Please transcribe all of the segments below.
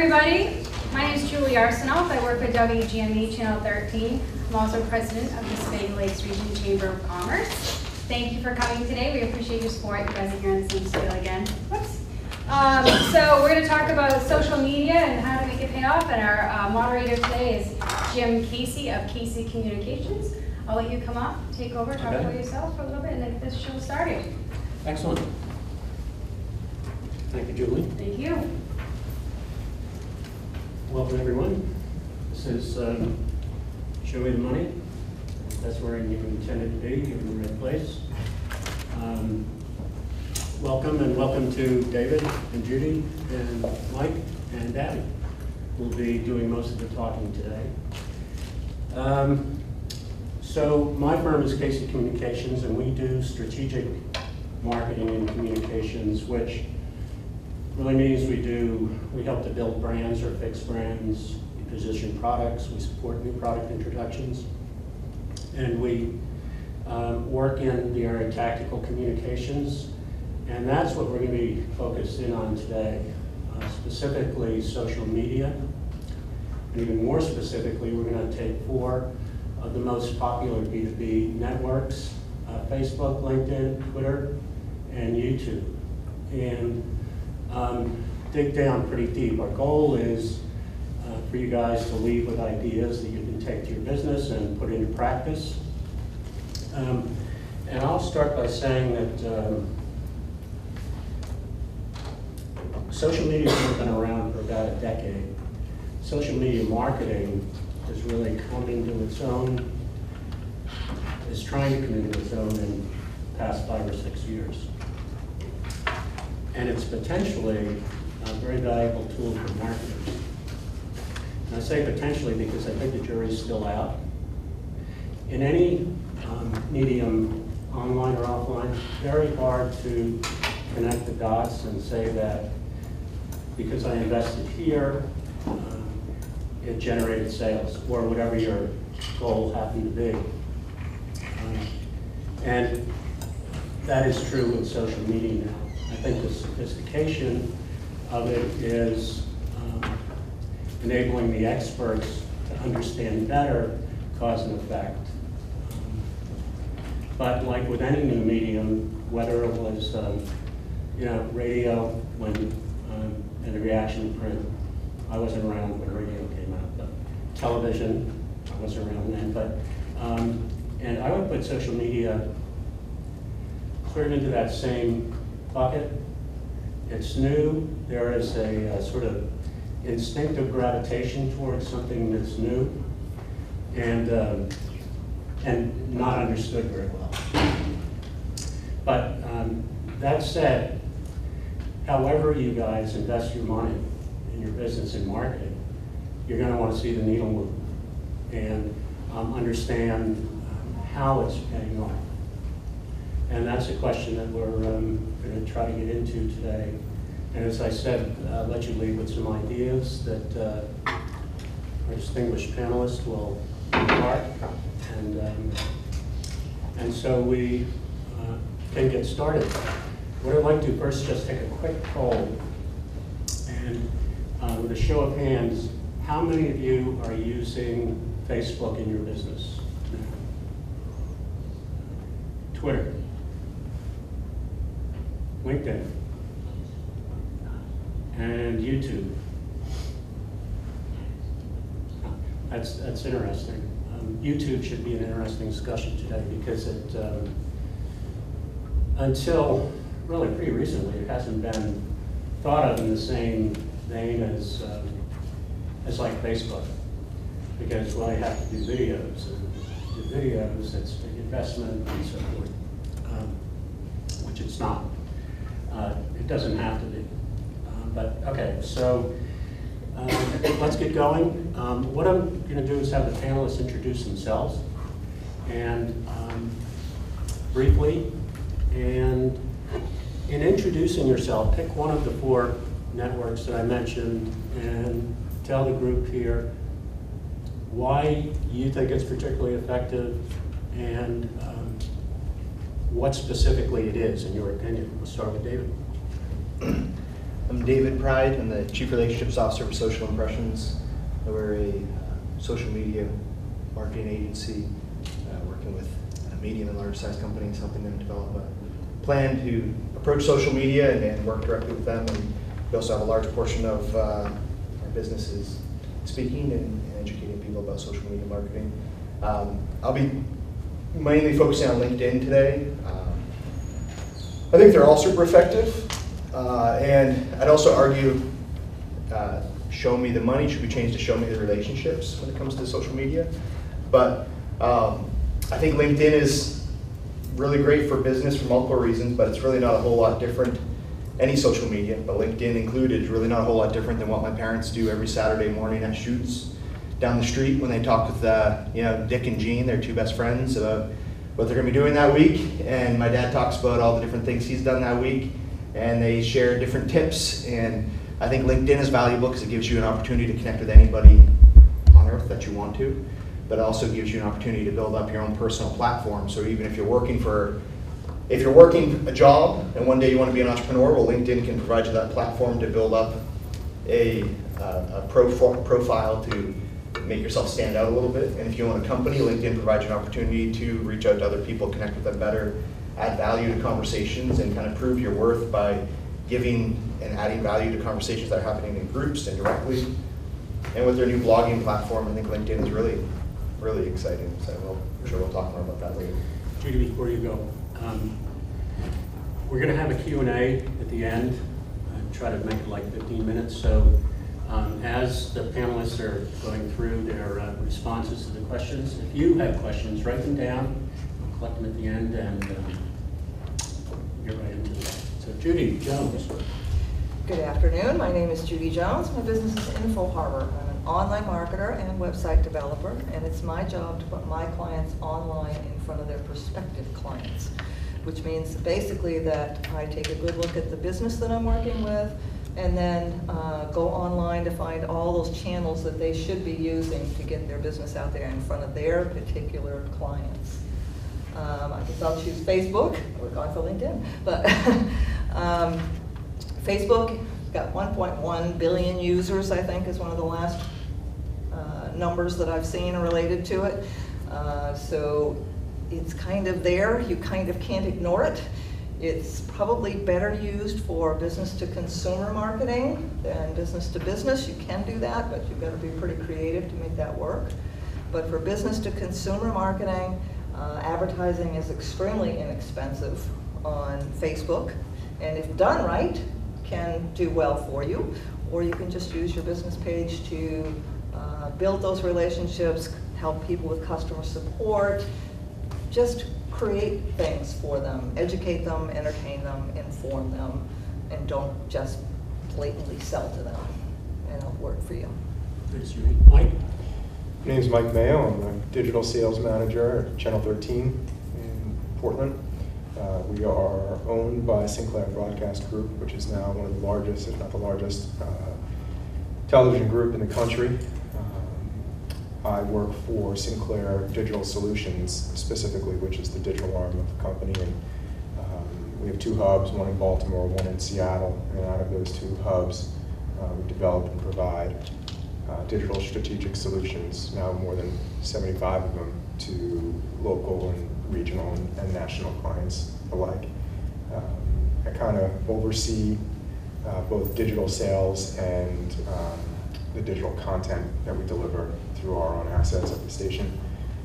everybody. My name is Julie Arsenault. I work with WGME Channel 13. I'm also president of the Sebago Lakes Region Chamber of Commerce. Thank you for coming today. We appreciate your support. You guys are here in the same studio again. Whoops. So we're going to talk about social media and how to make it pay off. And our moderator today is Jim Casey of Casey Communications. I'll let you come up, take over, talk about yourself for a little bit, and then get this show started. Excellent. Thank you, Julie. Thank you. Welcome, everyone. This is Show Me the Money. That's where you intended to be. You're in the right place. Welcome, and welcome to David and Judy and Mike and Abby, who will be doing most of the talking today. So my firm is Casey Communications, and we do strategic marketing and communications, which really means we help to build brands or fix brands, we position products, we support new product introductions, and we work in the area of tactical communications, and that's what we're going to be focused in on today, specifically social media, and even more specifically, we're going to take 4 of the most popular B2B networks, Facebook, LinkedIn, Twitter, and YouTube, and dig down pretty deep. Our goal is for you guys to leave with ideas that you can take to your business and put into practice. And I'll start by saying that social media has been around for about a decade. Social media marketing has really come into its own, is trying to come into its own in the past 5 or 6 years. And it's potentially a very valuable tool for marketers. And I say potentially because I think the jury's still out. In any medium, online or offline, it's very hard to connect the dots and say that because I invested here, it generated sales, or whatever your goal happened to be. And that is true with social media now. I think the sophistication of it is enabling the experts to understand better cause and effect. But like with any new medium, whether it was radio when and the reaction to print, I wasn't around when radio came out, but television, I wasn't around then. But and I would put social media sort of into that same bucket. It's new. There is a sort of instinctive gravitation towards something that's new and not understood very well. But that said, however you guys invest your money in your business in marketing, you're going to want to see the needle move and understand how it's paying off. And that's a question that we're going to try to get into today. And as I said, I'll let you leave with some ideas that our distinguished panelists will impart. And so we can get started. What I'd like to first just take a quick poll. And with a show of hands, how many of you are using Facebook in your business? Twitter? LinkedIn, and YouTube. That's interesting. YouTube should be an interesting discussion today because it, until really pretty recently, it hasn't been thought of in the same vein as like Facebook. Because well, you have to do videos, and do videos, it's big investment and so forth, which it's not. It doesn't have to be. But okay, so let's get going. What I'm going to do is have the panelists introduce themselves and briefly. And in introducing yourself, pick one of the 4 networks that I mentioned and tell the group here why you think it's particularly effective and what specifically it is, in your opinion. We'll start with David. I'm David Pride. I'm the Chief Relationships Officer for Social Impressions. We're a social media marketing agency working with medium and large size companies, helping them develop a plan to approach social media and work directly with them. And we also have a large portion of our business is speaking and educating people about social media marketing. I'll be mainly focusing on LinkedIn today. I think they're all super effective, and I'd also argue show me the money should be changed to show me the relationships when it comes to social media. But I think LinkedIn is really great for business for multiple reasons, but it's really not a whole lot different, any social media, but LinkedIn included, is really not a whole lot different than what my parents do every Saturday morning at shoots down the street when they talk with Dick and Jean, their two best friends, about what they're going to be doing that week. And my dad talks about all the different things he's done that week, and they share different tips. And I think LinkedIn is valuable because it gives you an opportunity to connect with anybody on earth that you want to, but it also gives you an opportunity to build up your own personal platform. So even if you're working a job and one day you want to be an entrepreneur, well, LinkedIn can provide you that platform to build up a profile to make yourself stand out a little bit. And if you own a company, LinkedIn provides you an opportunity to reach out to other people, connect with them better, add value to conversations, and kind of prove your worth by giving and adding value to conversations that are happening in groups and directly. And with their new blogging platform, I think LinkedIn is really, really exciting. So I'm sure we'll talk more about that later. Judy, before you go, we're going to have a Q&A at the end. Try to make it like 15 minutes. So as the panelists are going through their responses to the questions, if you have questions, write them down. We'll collect them at the end and get right into that. So Judy Jones. Good afternoon. My name is Judy Jones. My business is Info Harbor. I'm an online marketer and website developer, and it's my job to put my clients online in front of their prospective clients, which means basically that I take a good look at the business that I'm working with and then go online to find all those channels that they should be using to get their business out there in front of their particular clients. I guess I'll choose Facebook. We're going for LinkedIn, but Facebook got 1.1 billion users, I think, is one of the last numbers that I've seen related to it. So it's kind of there. You kind of can't ignore it. It's probably better used for business to consumer marketing than business to business. You can do that, but you've got to be pretty creative to make that work. But for business to consumer marketing, advertising is extremely inexpensive on Facebook, and if done right, can do well for you. Or you can just use your business page to build those relationships, help people with customer support, just create things for them, educate them, entertain them, inform them, and don't just blatantly sell to them, and it'll work for you. Thanks, Judy. Mike? My name is Mike Mayo. I'm a digital sales manager at Channel 13 in Portland. We are owned by Sinclair Broadcast Group, which is now one of the largest, if not the largest, television group in the country. I work for Sinclair Digital Solutions specifically, which is the digital arm of the company. And we have two hubs, one in Baltimore, one in Seattle. And out of those two hubs, we develop and provide digital strategic solutions, now more than 75 of them, to local and regional and national clients alike. I kind of oversee both digital sales and the digital content that we deliver through our own assets at the station.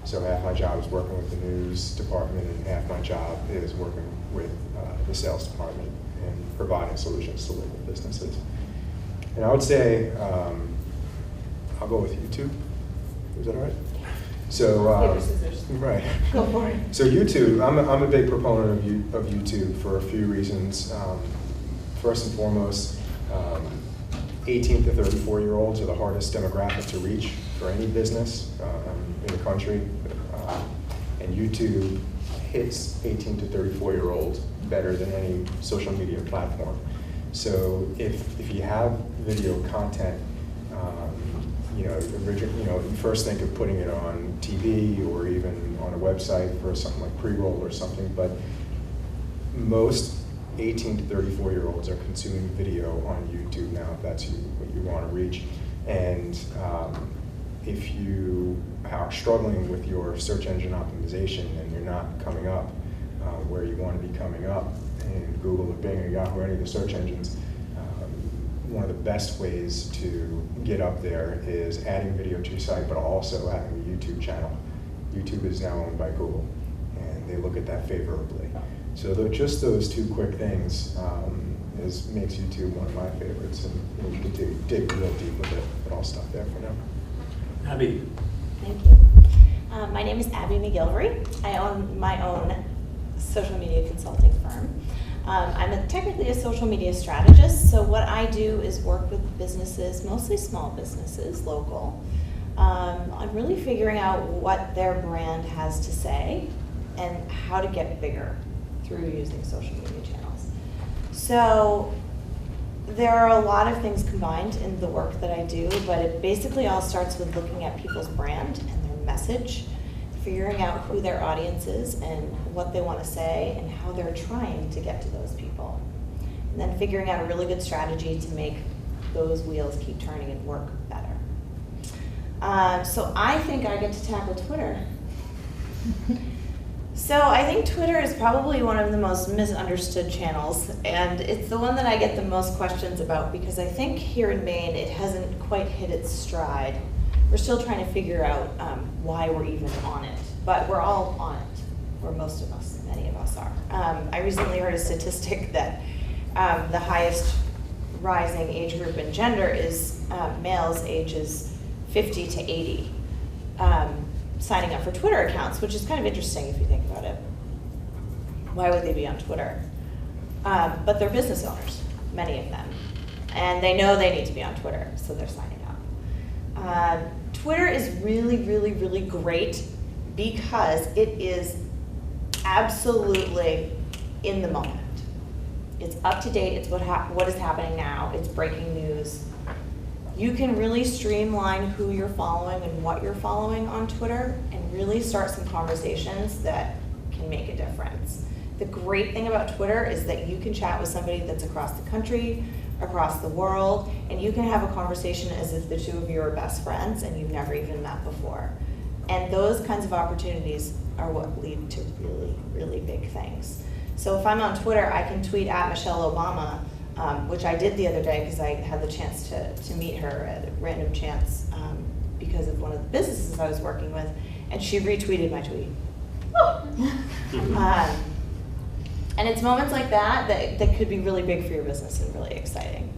So half my job is working with the news department, and half my job is working with the sales department and providing solutions to local businesses. And I would say, I'll go with YouTube. Is that all right? So, right. Go for it. So YouTube, I'm a big proponent of YouTube for a few reasons. First and foremost, 18 to 34-year-olds are the hardest demographic to reach for any business in the country. And YouTube hits 18 to 34-year-olds better than any social media platform. So if you have video content, you first think of putting it on TV or even on a website for something like pre-roll or something, but most 18 to 34-year-olds are consuming video on YouTube now, if that's what you want to reach. And if you are struggling with your search engine optimization and you're not coming up where you want to be coming up in Google or Bing or Yahoo or any of the search engines, one of the best ways to get up there is adding video to your site, but also having a YouTube channel. YouTube is now owned by Google, and they look at that favorably. So just those two quick things makes YouTube one of my favorites, and you can dig real deep with it, but I'll stop there for now. Abby. Thank you. My name is Abby McGilvery. I own my own social media consulting firm. I'm technically a social media strategist, so what I do is work with businesses, mostly small businesses, local. I'm really figuring out what their brand has to say and how to get bigger through using social media channels. So there are a lot of things combined in the work that I do, but it basically all starts with looking at people's brand and their message, figuring out who their audience is and what they want to say and how they're trying to get to those people. And then figuring out a really good strategy to make those wheels keep turning and work better. So I think I get to tackle Twitter. So I think Twitter is probably one of the most misunderstood channels, and it's the one that I get the most questions about because I think here in Maine it hasn't quite hit its stride. We're still trying to figure out why we're even on it, but we're all on it, or most of us, many of us are. I recently heard a statistic that the highest rising age group in gender is males ages 50 to 80 signing up for Twitter accounts, which is kind of interesting if you think about it. Why would they be on Twitter? But they're business owners, many of them, and they know they need to be on Twitter, so they're signing up. Twitter is really, really, really great because it is absolutely in the moment. It's up to date, it's what is happening now, it's breaking news. You can really streamline who you're following and what you're following on Twitter and really start some conversations that can make a difference. The great thing about Twitter is that you can chat with somebody that's across the country, across the world, and you can have a conversation as if the two of you are best friends and you've never even met before. And those kinds of opportunities are what lead to really, really big things. So if I'm on Twitter, I can tweet at Michelle Obama, which I did the other day because I had the chance to meet her at a random chance because of one of the businesses I was working with, and she retweeted my tweet. And it's moments like that could be really big for your business and really exciting.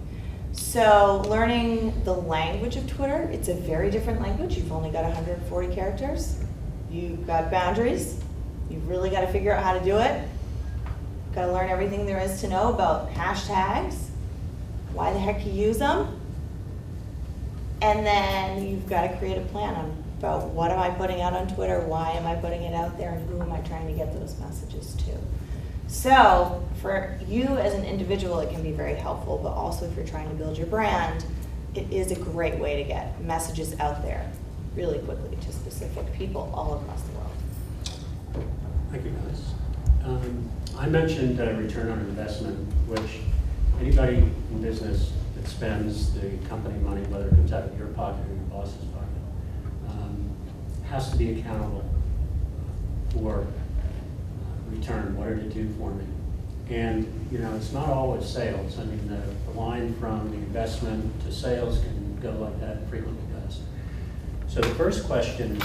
So learning the language of Twitter, it's a very different language. You've only got 140 characters. You've got boundaries. You've really got to figure out how to do it. Got to learn everything there is to know about hashtags, why the heck you use them, and then you've got to create a plan about what am I putting out on Twitter, why am I putting it out there, and who am I trying to get those messages to. So for you as an individual, it can be very helpful, but also if you're trying to build your brand, it is a great way to get messages out there really quickly to specific people all across the world. Thank you, guys. I mentioned return on investment, which anybody in business that spends the company money, whether it comes out of your pocket or your boss's pocket, has to be accountable for return. What did it do for me? And it's not always sales. I mean, the line from the investment to sales can go like that, and frequently does. So the first question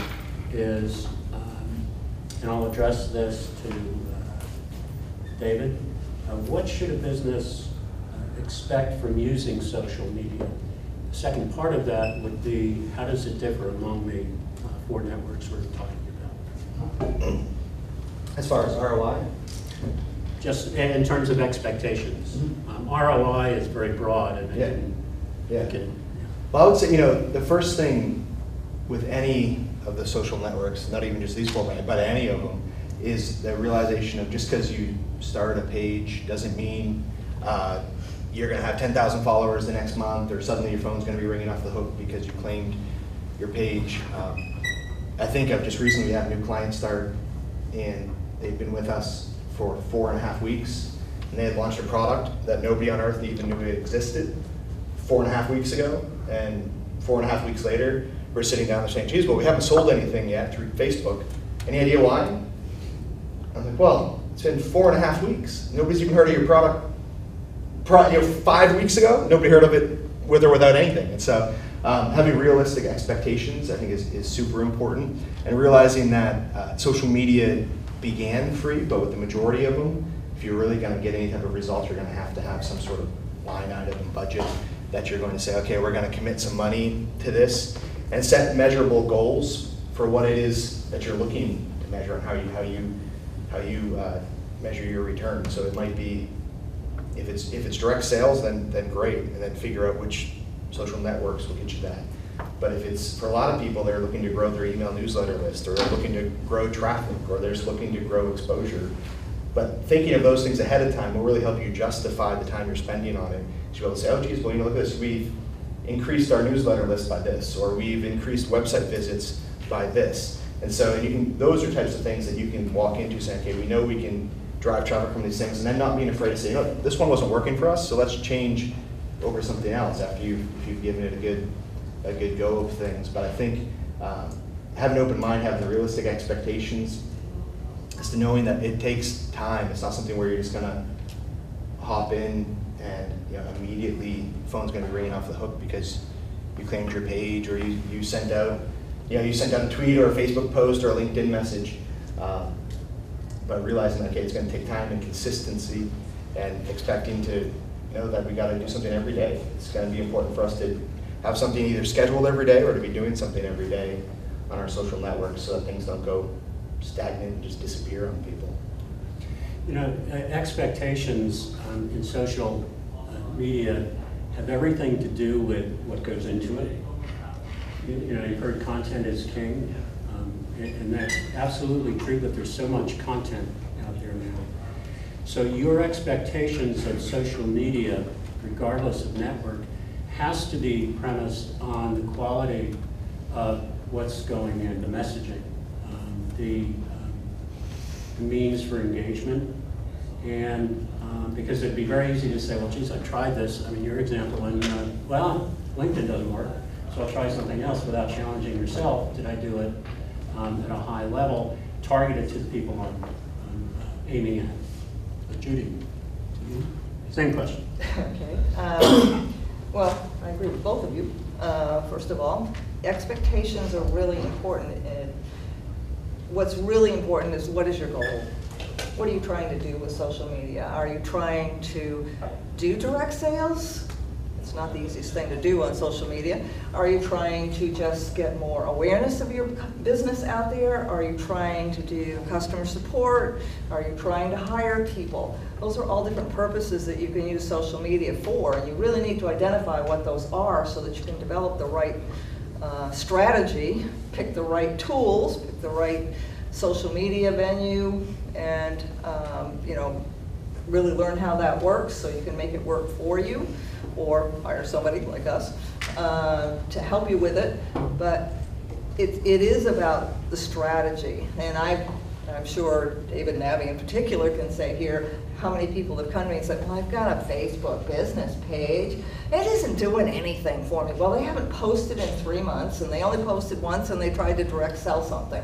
is, and I'll address this to David, what should a business expect from using social media? The second part of that would be, how does it differ among the four networks we're talking about? As far as ROI? Just in terms of expectations. ROI is very broad, and it can. Well, I would say, the first thing with any of the social networks, not even just these four, but any of them, is the realization of just because you start a page doesn't mean you're going to have 10,000 followers the next month, or suddenly your phone's going to be ringing off the hook because you claimed your page. I think I've just recently had a new client start, and they've been with us for 4.5 weeks, and they had launched a product that nobody on earth even knew it existed 4.5 weeks ago, and 4.5 weeks later, we're sitting down there saying, geez, well, we haven't sold anything yet through Facebook. Any idea why? I'm like, well, it's been 4.5 weeks. Nobody's even heard of your product 5 weeks ago. Nobody heard of it with or without anything. And so having realistic expectations, I think, is super important. And realizing that social media began free, but with the majority of them, if you're really going to get any type of results, you're going to have some sort of line item and budget that you're going to say, okay, we're going to commit some money to this, and set measurable goals for what it is that you're looking to measure and how you measure your return. So it might be, if it's direct sales, then great, and then figure out which social networks will get you that. But if it's, for a lot of people, they're looking to grow their email newsletter list, or they're looking to grow traffic, or they're just looking to grow exposure. But thinking of those things ahead of time will really help you justify the time you're spending on it. So you'll be able to say, oh geez, well, look at this, we've increased our newsletter list by this, or we've increased website visits by this. And so those are types of things that you can walk into saying, okay, we know we can drive traffic from these things, and then not being afraid to say, no, this one wasn't working for us, so let's change over something else after you've given it a good go of things. But I think having an open mind, having the realistic expectations, is to knowing that it takes time. It's not something where you're just gonna hop in and immediately phone's gonna be ringing off the hook because you claimed your page, or you sent out a tweet or a Facebook post or a LinkedIn message. But realizing that, okay, it's gonna take time and consistency, and expecting to know that we gotta do something every day. It's gonna be important for us to have something either scheduled every day or to be doing something every day on our social networks so that things don't go stagnant and just disappear on people. Expectations in social media have everything to do with what goes into it. You've heard content is king, and that's absolutely true, but there's so much content out there now. So your expectations of social media, regardless of network, has to be premised on the quality of what's going in, the messaging, the means for engagement, and because it'd be very easy to say, well, geez, I tried this. I mean, your example, and well, LinkedIn doesn't work, so I'll try something else without challenging yourself. Did I do it at a high level, targeted to the people I'm aiming at? But Judy, same question. Okay. Well, I agree with both of you. First of all, expectations are really important. And what's really important is, what is your goal? What are you trying to do with social media? Are you trying to do direct sales? It's not the easiest thing to do on social media. Are you trying to just get more awareness of your business out there? Are you trying to do customer support? Are you trying to hire people? Those are all different purposes that you can use social media for, and you really need to identify what those are so that you can develop the right strategy, pick the right tools, pick the right social media venue, and really learn how that works so you can make it work for you, or hire somebody like us to help you with it. But it is about the strategy, and I'm sure David and Abby in particular can say here how many people have come to me and said, well, I've got a Facebook business page. It isn't doing anything for me. Well, they haven't posted in 3 months, and they only posted once, and they tried to direct sell something.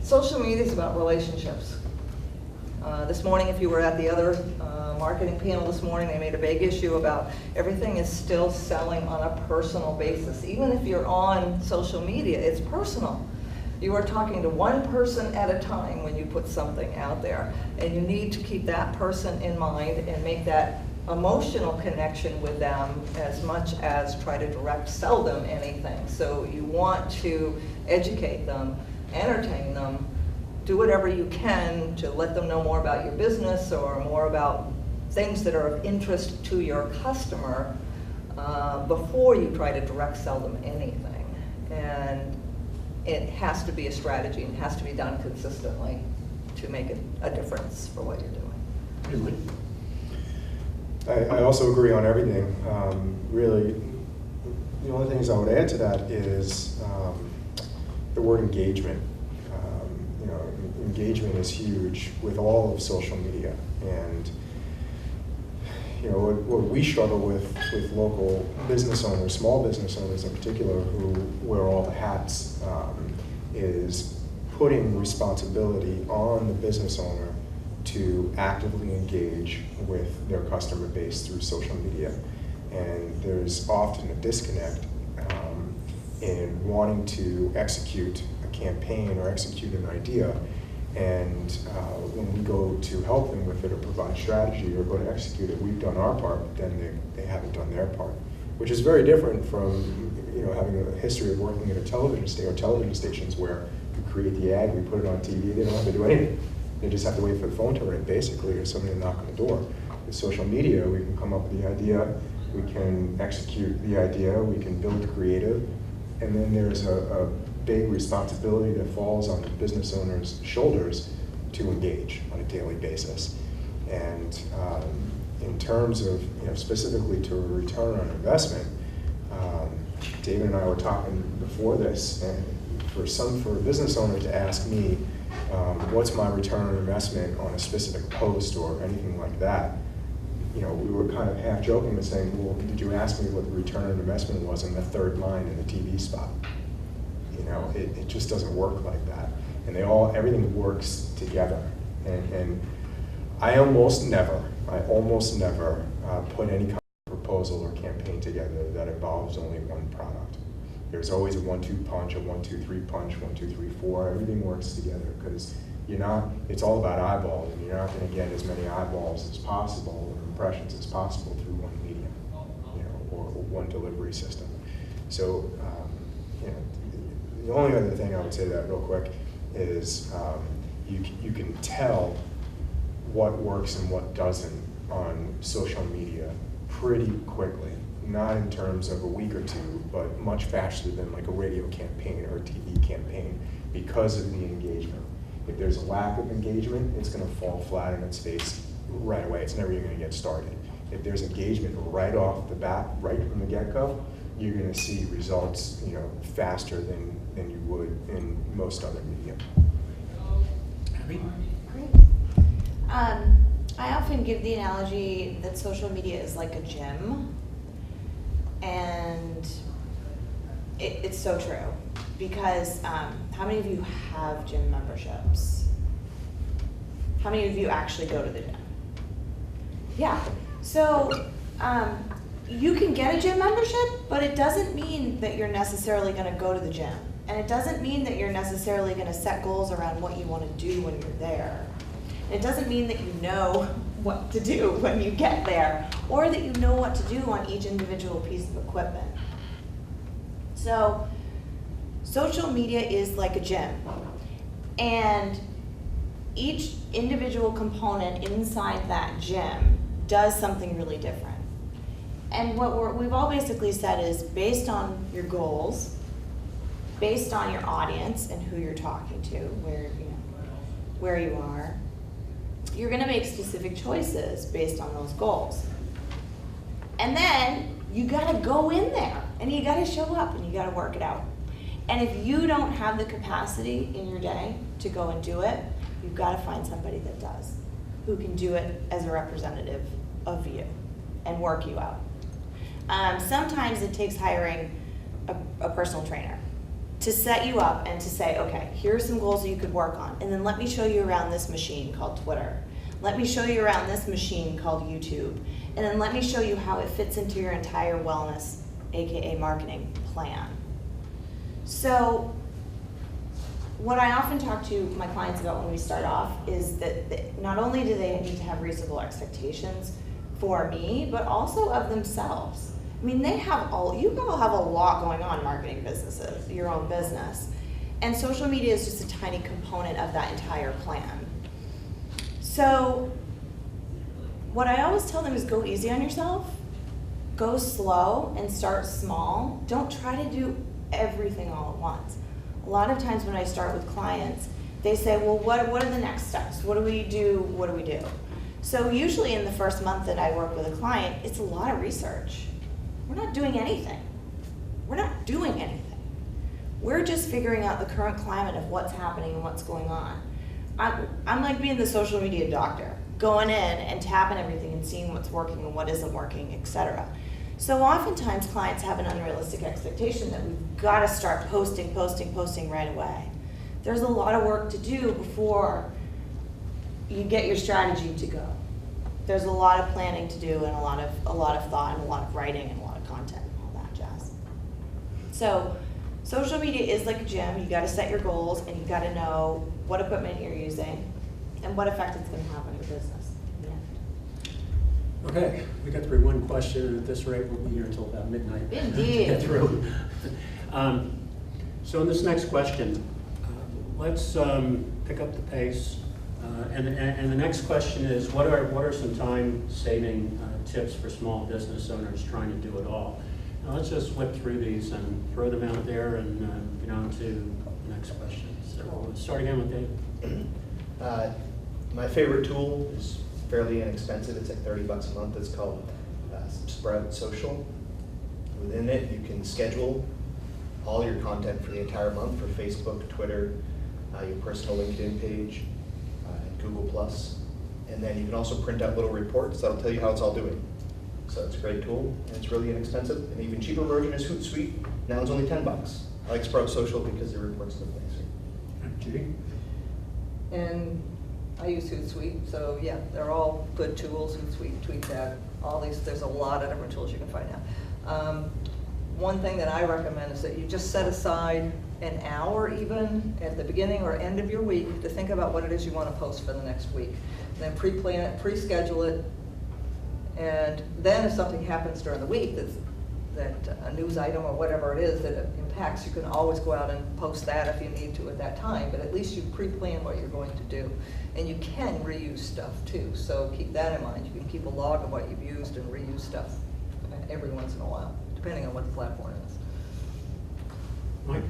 Social media is about relationships. This morning, if you were at the other marketing panel this morning, they made a big issue about everything is still selling on a personal basis. Even if you're on social media, it's personal. You are talking to one person at a time when you put something out there, and you need to keep that person in mind and make that emotional connection with them as much as try to direct sell them anything. So you want to educate them, entertain them, do whatever you can to let them know more about your business or more about things that are of interest to your customer before you try to direct sell them anything. And it has to be a strategy, and it has to be done consistently to make a difference for what you're doing. I also agree on everything. Really, the only things I would add to that is the word engagement. engagement is huge with all of social media. And what we struggle with local business owners, small business owners in particular, who wear all the hats, is putting responsibility on the business owner to actively engage with their customer base through social media. And there's often a disconnect in wanting to execute a campaign or execute an idea, and when we go to help them with it or provide strategy or go to execute it, we've done our part, but then they haven't done their part, which is very different from having a history of working at a television station or television stations where we create the ad, we put it on TV, they don't have to do anything. They just have to wait for the phone to ring, basically, or somebody to knock on the door. With social media, we can come up with the idea, we can execute the idea, we can build creative, and then there's a big responsibility that falls on the business owner's shoulders to engage on a daily basis. And in terms of, specifically to a return on investment, David and I were talking before this, and for a business owner to ask me, what's my return on investment on a specific post or anything like that, we were kind of half joking and saying, well, did you ask me what the return on investment was in the third line in the TV spot? It just doesn't work like that. And everything works together. And I almost never put any kind of proposal or campaign together that involves only one product. There's always a 1-2 punch, a 1-2-3 punch, 1-2-3-4. Everything works together because it's all about eyeballs, and you're not going to get as many eyeballs as possible or impressions as possible through one medium, or one delivery system. So, the only other thing I would say to that real quick is you can tell what works and what doesn't on social media pretty quickly. Not in terms of a week or two, but much faster than like a radio campaign or a TV campaign because of the engagement. If there's a lack of engagement, it's going to fall flat on its face right away. It's never even going to get started. If there's engagement right off the bat, right from the get-go, you're going to see results, faster than you would in most other media. Abby? Great. I often give the analogy that social media is like a gym, and it's so true. Because how many of you have gym memberships? How many of you actually go to the gym? Yeah. So you can get a gym membership, but it doesn't mean that you're necessarily going to go to the gym. And it doesn't mean that you're necessarily going to set goals around what you want to do when you're there. It doesn't mean that you know what to do when you get there, or that you know what to do on each individual piece of equipment. So social media is like a gym, and each individual component inside that gym does something really different. And what we've all basically said is, based on your goals, based on your audience and who you're talking to, where you are, you're going to make specific choices based on those goals. And then you got to go in there, and you got to show up, and you got to work it out. And if you don't have the capacity in your day to go and do it, you've got to find somebody that does, who can do it as a representative of you and work you out. Sometimes it takes hiring a personal trainer to set you up and to say, okay, here are some goals that you could work on, and then let me show you around this machine called Twitter. Let me show you around this machine called YouTube. And then let me show you how it fits into your entire wellness, AKA marketing plan. So what I often talk to my clients about when we start off is that not only do they need to have reasonable expectations for me, but also of themselves. I mean, you all have a lot going on in marketing businesses, your own business. And social media is just a tiny component of that entire plan. So what I always tell them is go easy on yourself, go slow and start small. Don't try to do everything all at once. A lot of times when I start with clients, they say, well, what are the next steps? What do we do? What do we do? So usually in the first month that I work with a client, it's a lot of research. We're not doing anything. We're not doing anything. We're just figuring out the current climate of what's happening and what's going on. I'm like being the social media doctor, going in and tapping everything and seeing what's working and what isn't working, etc. So oftentimes clients have an unrealistic expectation that we've got to start posting right away. There's a lot of work to do before you get your strategy to go. There's a lot of planning to do and a lot of thought and a lot of writing and a lot of content and all that jazz. So social media is like a gym. You got to set your goals and you got to know what equipment you're using and what effect it's going to have on your business in the end. Okay, we got through one question, and at this rate, we'll be here until about midnight. Indeed. To get through. So in this next question, let's pick up the pace. And the next question is, what are some time-saving tips for small business owners trying to do it all? Now, let's just whip through these and throw them out there and get on to the next question. So we'll start again with Dave. My favorite tool is fairly inexpensive. It's like $30 a month. It's called Sebago Social. Within it, you can schedule all your content for the entire month for Facebook, Twitter, your personal LinkedIn page, and Google+. And then you can also print out little reports that'll tell you how it's all doing. So it's a great tool, and it's really inexpensive. An even cheaper version is Hootsuite. Now it's only $10. I like Sebago Social because the reports look nicer. Judy? And I use Hootsuite, so yeah, they're all good tools. Hootsuite, TweetDeck, all these, there's a lot of different tools you can find now. One thing that I recommend is that you just set aside an hour even at the beginning or end of your week to think about what it is you want to post for the next week. Then pre-plan it, pre-schedule it, and then if something happens during the week that a news item or whatever it is that it impacts, you can always go out and post that if you need to at that time, but at least you pre-plan what you're going to do. And you can reuse stuff too, so keep that in mind. You can keep a log of what you've used and reuse stuff every once in a while, depending on what the platform is. Mike?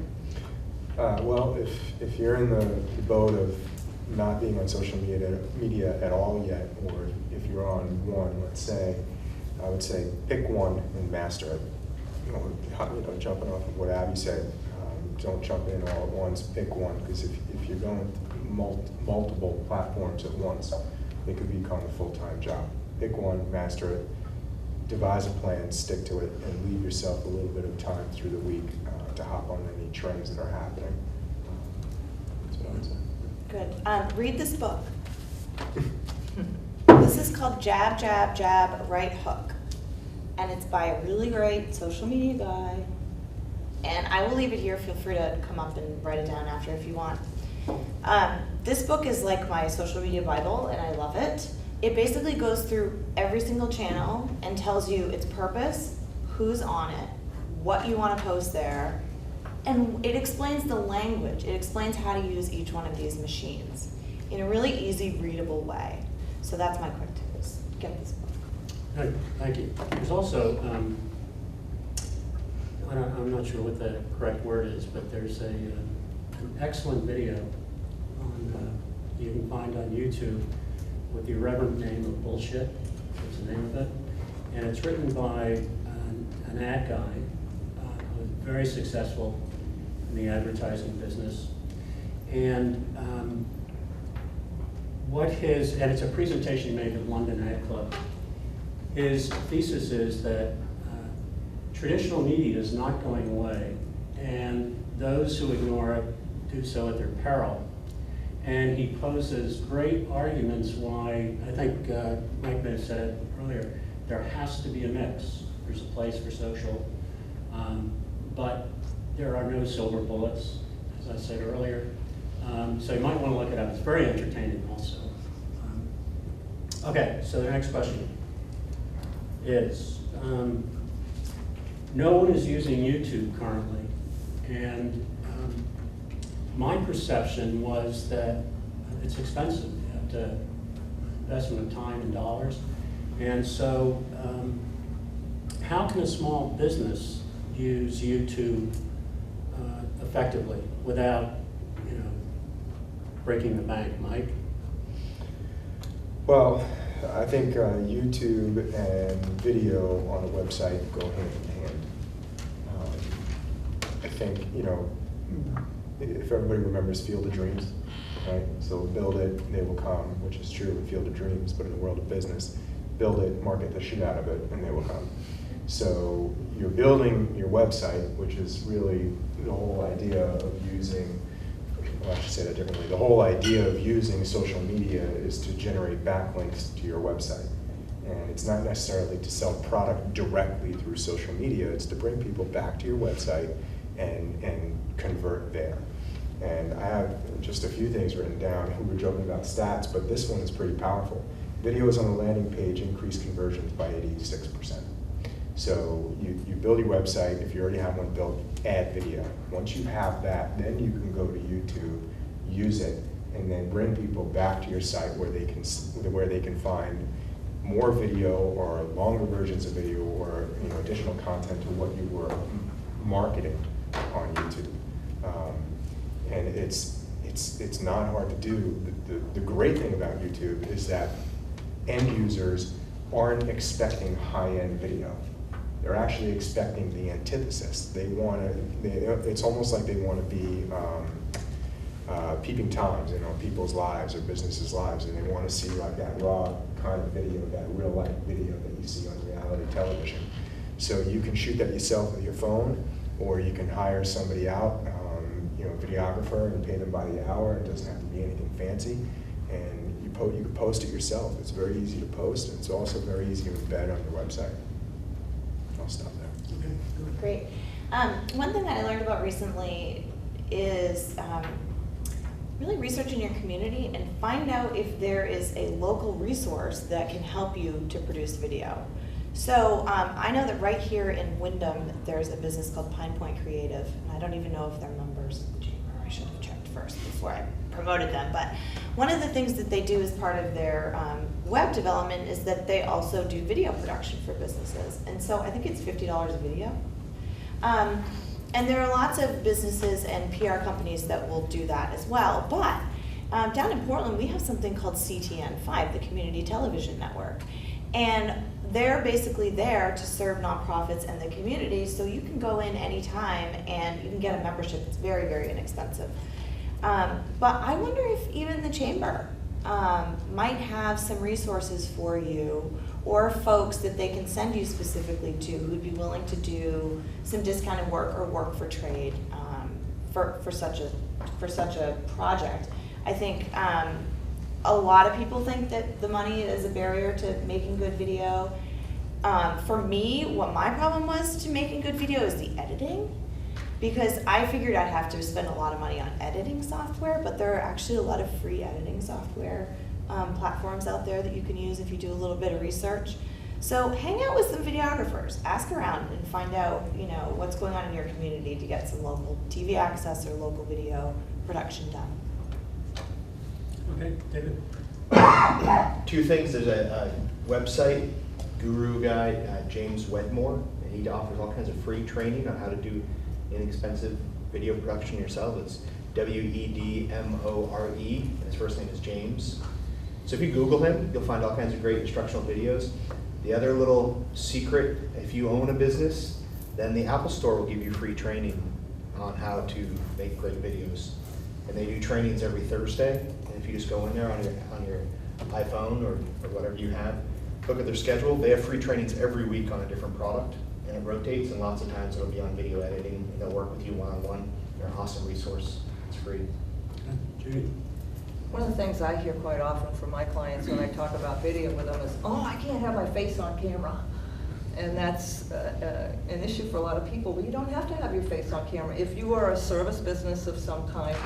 Well, if you're in the boat of not being on social media at all yet, or if you're on one, let's say, I would say pick one and master it. Jumping off of what Abby said, don't jump in all at once, pick one, because if you're going multiple platforms at once, it could become a full-time job. Pick one, master it, devise a plan, stick to it, and leave yourself a little bit of time through the week to hop on any trends that are happening. That's what I would say. Good. Read this book. This is called Jab, Jab, Jab, Right Hook. And it's by a really great social media guy. And I will leave it here. Feel free to come up and write it down after if you want. This book is like my social media Bible, and I love it. It basically goes through every single channel and tells you its purpose, who's on it, what you want to post there, and it explains the language. It explains how to use each one of these machines in a really easy, readable way. So that's my quick tip is get this book. Good, thank you. There's also, I'm not sure what the correct word is, but there's an excellent video you can find on YouTube with the irreverent name of Bullshit. That's the name of it. And it's written by an ad guy who's very successful in the advertising business. And and it's a presentation he made at London Ad Club. His thesis is that traditional media is not going away, and those who ignore it do so at their peril. And he poses great arguments why, I think Mike may have said it earlier, there has to be a mix. There's a place for social, but there are no silver bullets, as I said earlier. So you might want to look it up. It's very entertaining also. Okay, so the next question is, no one is using YouTube currently, and my perception was that it's expensive. You have to investment of time and dollars. And so how can a small business use YouTube effectively without, breaking the bank, Mike? Well, I think YouTube and video on a website go hand in hand. I think, if everybody remembers Field of Dreams, right? So build it, they will come, which is true in Field of Dreams, but in the world of business, build it, market the shit out of it, and they will come. So you're building your website, which is really the whole idea of using, well, I should say that differently. The whole idea of using social media is to generate backlinks to your website. And it's not necessarily to sell product directly through social media, it's to bring people back to your website and convert there. And I have just a few things written down. We were joking about stats, but this one is pretty powerful. Videos on the landing page increase conversions by 86%. So you build your website, if you already have one built, add video. Once you have that, then you can go to YouTube, use it, and then bring people back to your site where they can find more video or longer versions of video or additional content to what you were marketing on YouTube. And it's not hard to do. The great thing about YouTube is that end users aren't expecting high-end video. They're actually expecting the antithesis. It's almost like they want to be peeping toms in on people's lives or businesses' lives, and they want to see like that raw kind of video, that real-life video that you see on reality television. So you can shoot that yourself with your phone, or you can hire somebody out, a videographer, and pay them by the hour. It doesn't have to be anything fancy, and you can post it yourself. It's very easy to post, and it's also very easy to embed on your website. I'll stop there. Okay. Great. One thing that I learned about recently is really research in your community and find out if there is a local resource that can help you to produce video. So I know that right here in Wyndham, there's a business called Pine Point Creative, and I don't even know if they're members of the chamber. I should have checked first before I promoted them. But one of the things that they do as part of their web development is that they also do video production for businesses. And so I think it's $50 a video. And there are lots of businesses and PR companies that will do that as well. But down in Portland, we have something called CTN5, the Community Television Network. And they're basically there to serve nonprofits and the community, so you can go in anytime and you can get a membership. It's very, very inexpensive. But I wonder if even the chamber might have some resources for you, or folks that they can send you specifically to who'd be willing to do some discounted work or work for trade for such a project. I think a lot of people think that the money is a barrier to making good video. For me, what my problem was to making good video is the editing, because I figured I'd have to spend a lot of money on editing software, but there are actually a lot of free editing software platforms out there that you can use if you do a little bit of research. So hang out with some videographers, ask around and find out what's going on in your community to get some local TV access or local video production done. Okay, David. Two things. There's a website guru guy, James Wedmore, and he offers all kinds of free training on how to do inexpensive video production yourself. It's Wedmore. His first name is James. So if you Google him, you'll find all kinds of great instructional videos. The other little secret, if you own a business, then the Apple Store will give you free training on how to make great videos. And they do trainings every Thursday. And if you just go in there on your iPhone or whatever you have, look at their schedule. They have free trainings every week on a different product, and it rotates, and lots of times it'll be on video editing, and they'll work with you one-on-one. They're an awesome resource. It's free. Judy. One of the things I hear quite often from my clients when I talk about video with them is, oh, I can't have my face on camera. And that's an issue for a lot of people. But you don't have to have your face on camera. If you are a service business of some kind,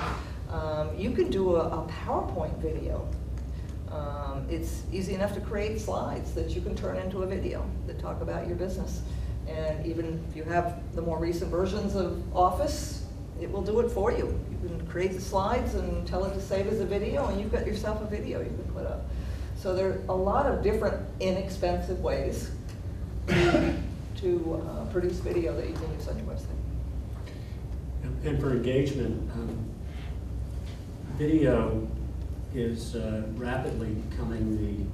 you can do a PowerPoint video. It's easy enough to create slides that you can turn into a video that talk about your business. And even if you have the more recent versions of Office, it will do it for you. You can create the slides and tell it to save as a video, and you've got yourself a video you can put up. So there are a lot of different inexpensive ways to produce video that you can use on your website. And for engagement, video is rapidly becoming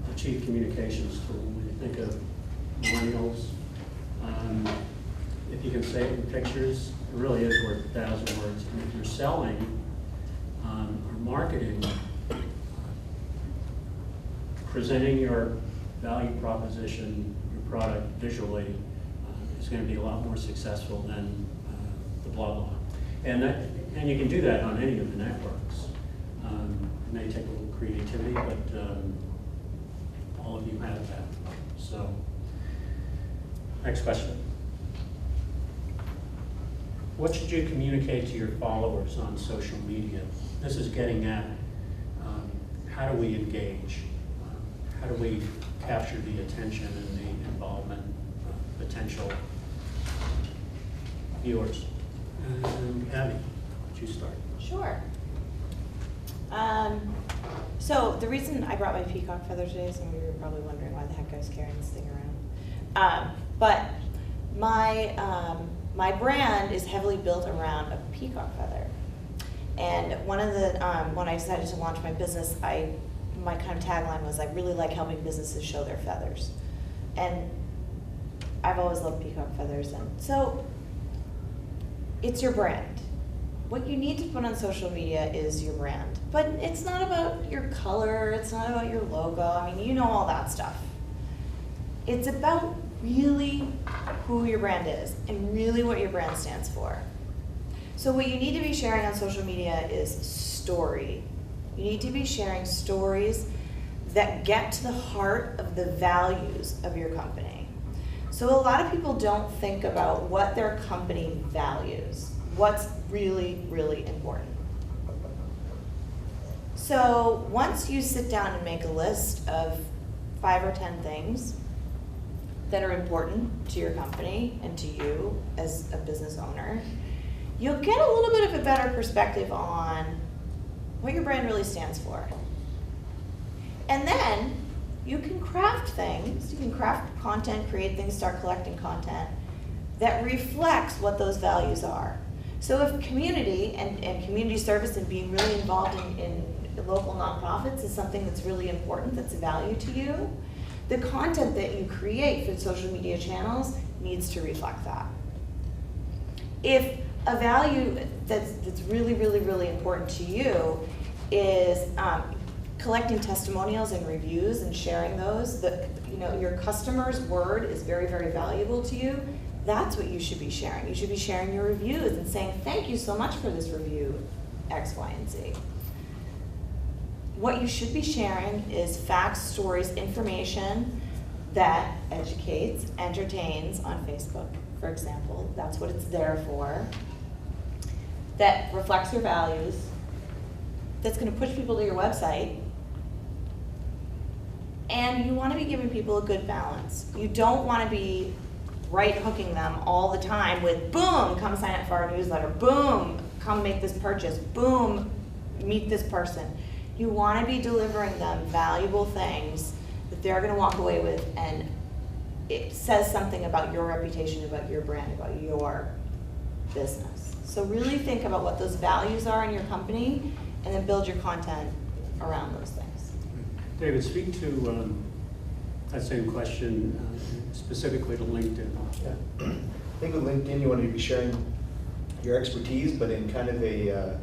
the chief communications tool. When you think of millennials, if you can say it in pictures, it really is worth 1,000 words. And if you're selling or marketing, presenting your value proposition, your product visually is going to be a lot more successful than the blah blah. And you can do that on any of the networks. It may take a little creativity, but all of you have that. So, next question. What should you communicate to your followers on social media? This is getting at how do we engage? How do we capture the attention and the involvement of potential viewers? Abby, would you start? Sure. So the reason I brought my peacock feather today, some of you are probably wondering why the heck I was carrying this thing around. But my brand is heavily built around a peacock feather. And one of the, when I decided to launch my business, my kind of tagline was, I really like helping businesses show their feathers. And I've always loved peacock feathers. And so it's your brand. What you need to put on social media is your brand. But it's not about your color, it's not about your logo. I mean, you know all that stuff. It's about really who your brand is and really what your brand stands for. So what you need to be sharing on social media is story. You need to be sharing stories that get to the heart of the values of your company. So a lot of people don't think about what their company values, what's really, really important. So once you sit down and make a list of 5 or 10 things that are important to your company and to you as a business owner, you'll get a little bit of a better perspective on what your brand really stands for. And then you can craft things, you can craft content, create things, start collecting content that reflects what those values are. So if community and community service and being really involved in local nonprofits is something that's really important, that's a value to you, the content that you create for social media channels needs to reflect that. If a value that's really, really, really important to you is collecting testimonials and reviews and sharing those, your customer's word is very, very valuable to you, that's what you should be sharing. You should be sharing your reviews and saying, thank you so much for this review, X, Y, and Z. What you should be sharing is facts, stories, information that educates, entertains on Facebook, for example. That's what it's there for. That reflects your values, that's going to push people to your website. And you want to be giving people a good balance. You don't want to be right-hooking them all the time with, boom, come sign up for our newsletter, boom, come make this purchase, boom, meet this person. You want to be delivering them valuable things that they're going to walk away with, and it says something about your reputation, about your brand, about your business. So really think about what those values are in your company, and then build your content around those things. David, speak to that same question specifically to LinkedIn. Yeah. I think with LinkedIn, you want to be sharing your expertise, but in kind of a,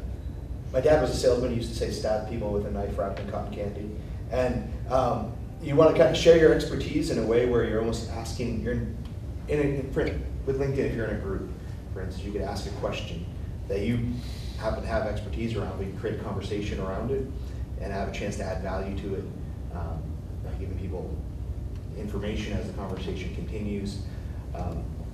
my dad was a salesman. He used to say, stab people with a knife wrapped in cotton candy. And you want to kind of share your expertise in a way where you're almost asking, with LinkedIn, if you're in a group, for instance, you could ask a question that you happen to have expertise around, but you create a conversation around it and have a chance to add value to it, giving people information as the conversation continues.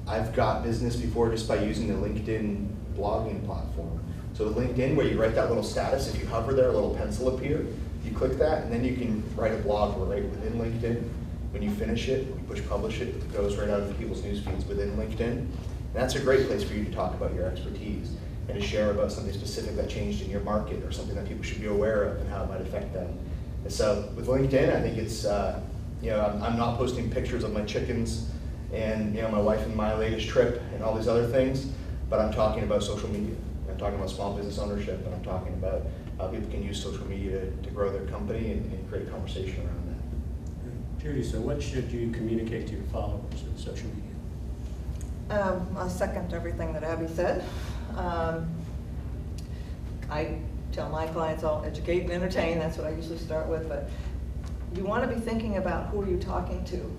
I've got business before just by using the LinkedIn blogging platform. So with LinkedIn, where you write that little status, if you hover there, a little pencil appear, you click that, and then you can write a blog right within LinkedIn. When you finish it, you push publish it, it goes right out of people's news feeds within LinkedIn. And that's a great place for you to talk about your expertise and to share about something specific that changed in your market or something that people should be aware of and how it might affect them. And so with LinkedIn, I think it's, I'm not posting pictures of my chickens and my wife and my latest trip and all these other things, but I'm talking about social media. I'm talking about small business ownership, and I'm talking about how people can use social media to grow their company and create a conversation around that. Judy, so what should you communicate to your followers on social media? I second everything that Abby said. I tell my clients I'll educate and entertain, that's what I usually start with, but you want to be thinking about who are you talking to?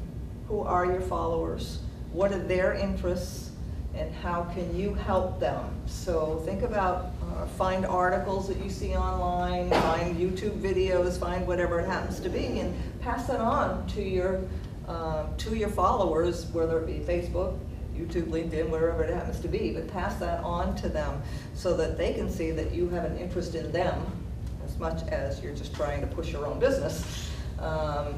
Who are your followers? What are their interests? And how can you help them? So think about, find articles that you see online, find YouTube videos, find whatever it happens to be, and pass that on to your followers, whether it be Facebook, YouTube, LinkedIn, wherever it happens to be, but pass that on to them so that they can see that you have an interest in them as much as you're just trying to push your own business.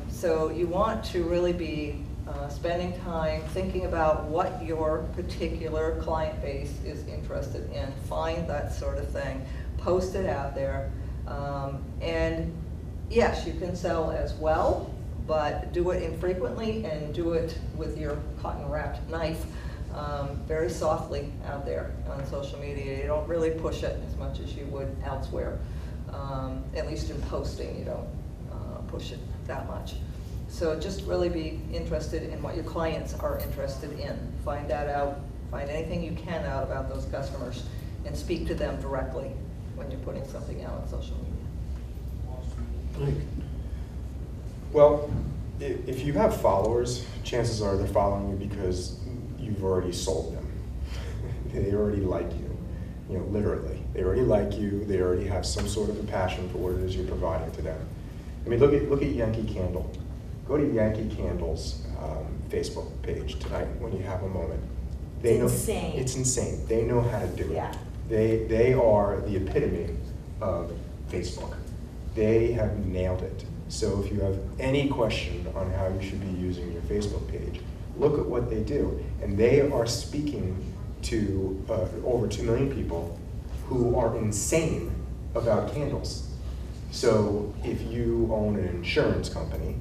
So you want to really be spending time thinking about what your particular client base is interested in. Find that sort of thing, post it out there, and yes, you can sell as well, but do it infrequently and do it with your cotton wrapped knife very softly out there on social media. You don't really push it as much as you would elsewhere. At least in posting, you don't push it that much. So just really be interested in what your clients are interested in. Find that out, find anything you can out about those customers, and speak to them directly when you're putting something out on social media. Mike? Well, if you have followers, chances are they're following you because you've already sold them. They already like you, you know, literally. They already like you. They already have some sort of a passion for what it is you're providing to them. I mean, look at Yankee Candle. Go to Yankee Candle's Facebook page tonight when you have a moment. They know, insane. It's insane. They know how to do it. Yeah. They are the epitome of Facebook. They have nailed it. So if you have any question on how you should be using your Facebook page, look at what they do. And they are speaking to over 2 million people who are insane about candles. So if you own an insurance company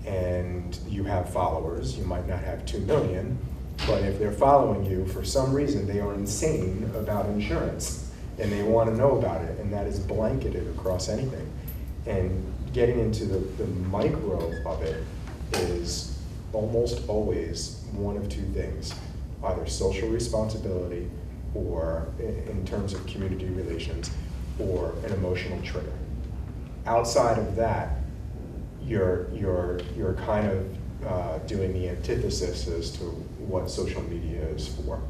and you have followers, you might not have 2 million, but if they're following you for some reason, they are insane about insurance and they want to know about it, and that is blanketed across anything. And getting into the micro of it is almost always one of two things, either social responsibility or in terms of community relations, or an emotional trigger. Outside of that, you're kind of doing the antithesis as to what social media is for.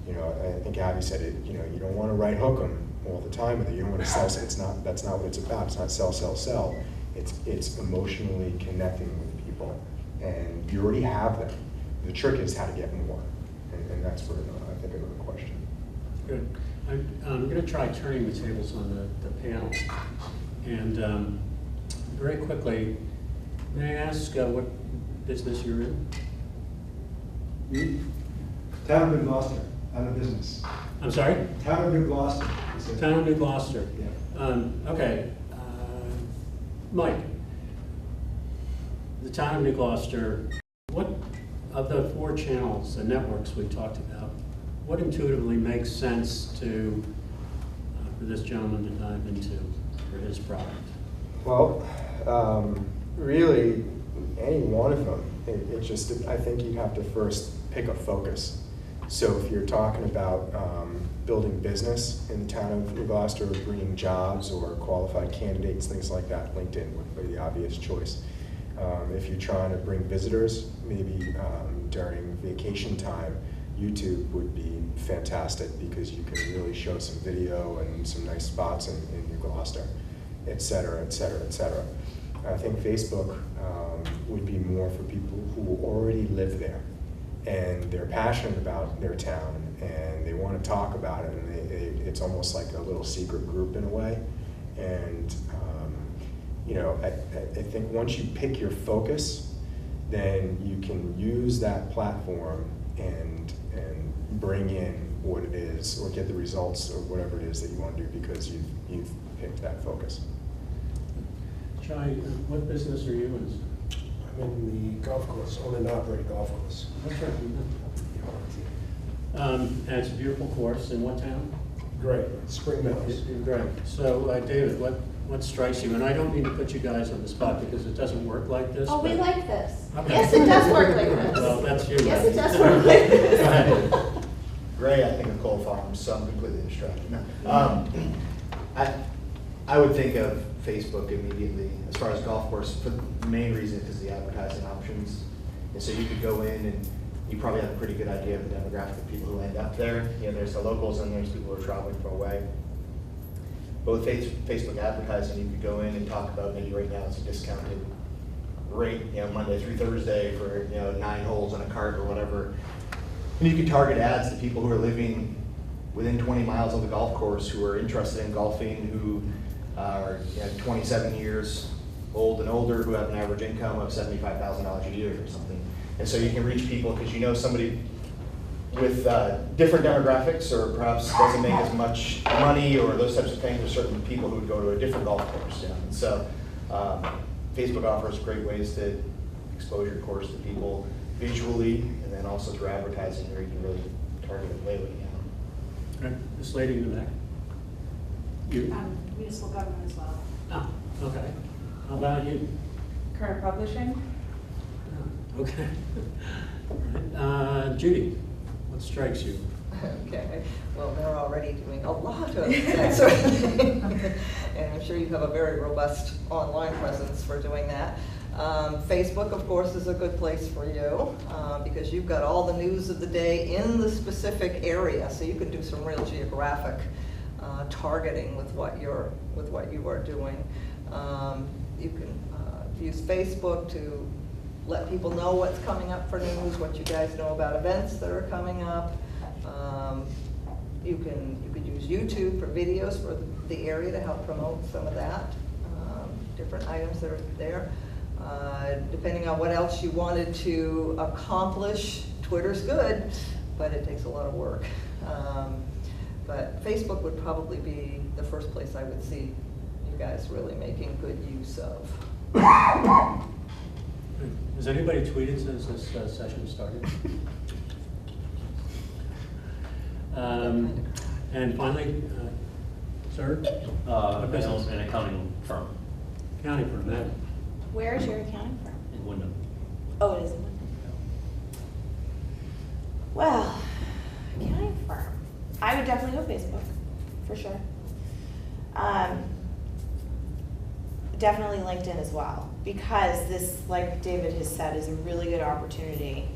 You know, I think Abby said it. You know, you don't want to right hook them all the time with it. You don't want to sell. It's not. That's not what it's about. It's not sell, sell, sell. It's emotionally connecting with people, and you already have them. The trick is how to get more, and that's for I think another question. Good. I'm going to try turning the tables on the panel. And very quickly, may I ask what business you're in? Me? Town of New Gloucester. I'm a business. I'm sorry? Town of New Gloucester. Town of New Gloucester. Yeah. Okay. Mike, the Town of New Gloucester, what of the 4 channels, the networks we talked about, what intuitively makes sense to for this gentleman to dive into for his product? Well, really, any one of them. It just, I think you have to first pick a focus. So if you're talking about building business in the town of New Gloucester, or bringing jobs or qualified candidates, things like that, LinkedIn would be the obvious choice. If you're trying to bring visitors, maybe during vacation time, YouTube would be fantastic because you can really show some video and some nice spots in New Gloucester, et cetera, et cetera, et cetera. I think Facebook would be more for people who already live there and they're passionate about their town and they want to talk about it, and it's almost like a little secret group in a way. And you know, I think once you pick your focus, then you can use that platform and bring in what it is or get the results or whatever it is that you want to do because you've picked that focus. Chai, what business are you in? I'm in the golf course, own and operate golf course. That's right. And it's a beautiful course. In what town? Great, Spring Meadows. Great. So, David, what what strikes you? And I don't mean to put you guys on the spot because it doesn't work like this. Oh, we but- like this. Okay. Yes, it does work like this. Well, that's you. Yes, it does Go work like this. ahead. Gray, I think of coal farms, so I'm completely distracted. No. I would think of Facebook immediately as far as golf course for the main reason is the advertising options. And so you could go in and you probably have a pretty good idea of the demographic of people who end up there. You know, there's the locals and there's people who are traveling from away. But with Facebook advertising, you could go in and talk about maybe right now it's a discounted rate, you know, Monday through Thursday for, you know, 9 holes on a cart or whatever. And you can target ads to people who are living within 20 miles of the golf course who are interested in golfing, who are 27 years old and older, who have an average income of $75,000 a year or something. And so you can reach people because you know somebody with different demographics or perhaps doesn't make as much money or those types of things. There's certain people who would go to a different golf course. You know? And so Facebook offers great ways to expose your course to people visually and then also through advertising where you can really target it way, way down. Okay, this lady in the back. You? Municipal government as well. Oh, okay. How about you? Current publishing? Okay. All right. Judy, what strikes you? Okay, well, they're already doing a lot of that sort of thing. And I'm sure you have a very robust online presence for doing that. Facebook, of course, is a good place for you because you've got all the news of the day in the specific area, so you can do some real geographic targeting with what you are doing. You can use Facebook to let people know what's coming up for news, what you guys know about events that are coming up. You could use YouTube for videos for the area to help promote some of that, different items that are there. Depending on what else you wanted to accomplish, Twitter's good, but it takes a lot of work. But Facebook would probably be the first place I would see you guys really making good use of. Has anybody tweeted since this session started? And finally, sir? I own an accounting firm County firm, that. Where is your accounting firm? in Wyndham. Oh, it is in Wyndham. Well, accounting firm. I would definitely go Facebook, for sure. Definitely LinkedIn as well, because this, like David has said, is a really good opportunity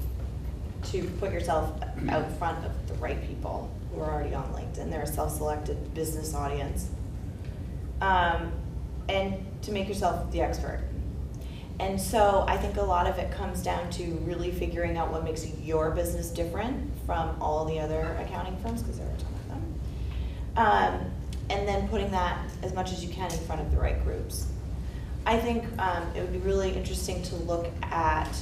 to put yourself out front of the right people who are already on LinkedIn. They're a self-selected business audience. And to make yourself the expert. And so I think a lot of it comes down to really figuring out what makes your business different from all the other accounting firms, because there are a ton of them. And then putting that as much as you can in front of the right groups. I think it would be really interesting to look at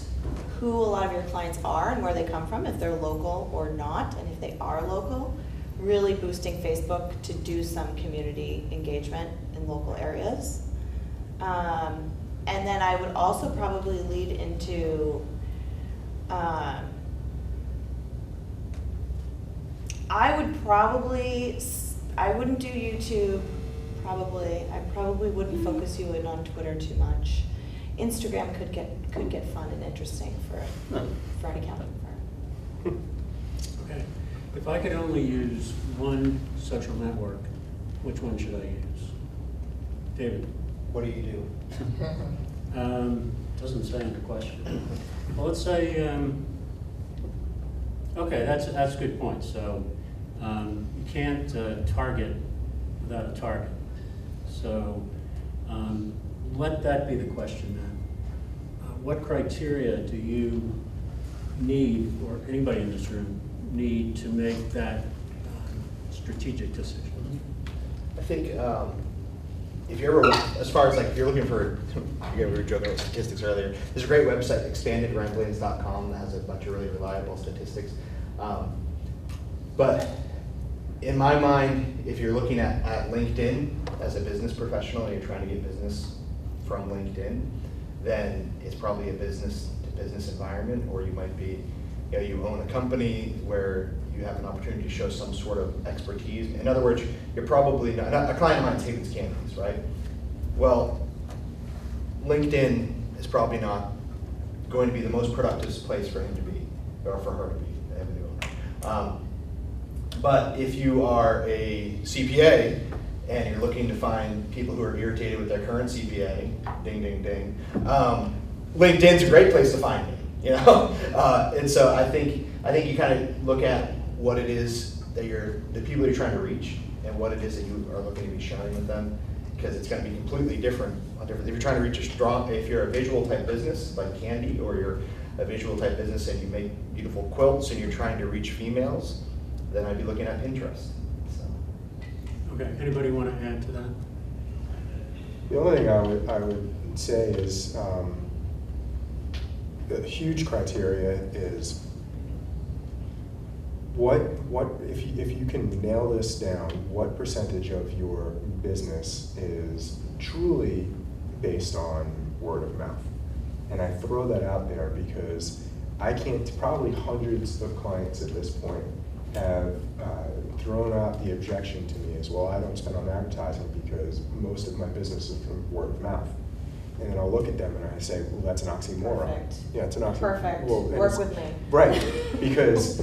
who a lot of your clients are and where they come from, if they're local or not, and if they are local, really boosting Facebook to do some community engagement in local areas. And then I would also probably lead into, I wouldn't do YouTube, probably. I probably wouldn't focus you in on Twitter too much. Instagram could get fun and interesting for an accounting firm. Okay. If I could only use one social network, which one should I use? David? What do you do? Doesn't say in the question. Well, let's say, okay, that's a good point. So you can't target without a target. So let that be the question then. What criteria do you need, or anybody in this room need, to make that strategic decision? I think if you're ever, as far as like if you're looking for, we were joking about statistics earlier. There's a great website, expandedramblings.com, that has a bunch of really reliable statistics. But in my mind, if you're looking at LinkedIn as a business professional and you're trying to get business from LinkedIn, then it's probably a business-to-business environment, or you might be, you own a company where you have an opportunity to show some sort of expertise. In other words, you're probably not, a client of mine is Havens Cannabis, right? Well, LinkedIn is probably not going to be the most productive place for him to be, or for her to be. I have a new one. But if you are a CPA and you're looking to find people who are irritated with their current CPA, ding, ding, ding, LinkedIn's a great place to find me, you know? And so I think you kind of look at what it is that the people that you're trying to reach and what it is that you are looking to be sharing with them, because it's going to be completely different. If you're trying to reach if you're a visual type business like Candy, or you're a visual type business and you make beautiful quilts and you're trying to reach females, then I'd be looking at Pinterest. So. Okay, anybody want to add to that? The only thing I would say is the huge criteria is what if you can nail this down, what percentage of your business is truly based on word of mouth? And I throw that out there because I can't, probably hundreds of clients at this point have thrown out the objection to me as, well, I don't spend on advertising because most of my business is from word of mouth. And then I'll look at them and I say, well, that's an oxymoron. Perfect. Yeah, it's an oxymoron. Perfect. Well, Work with me. Right, because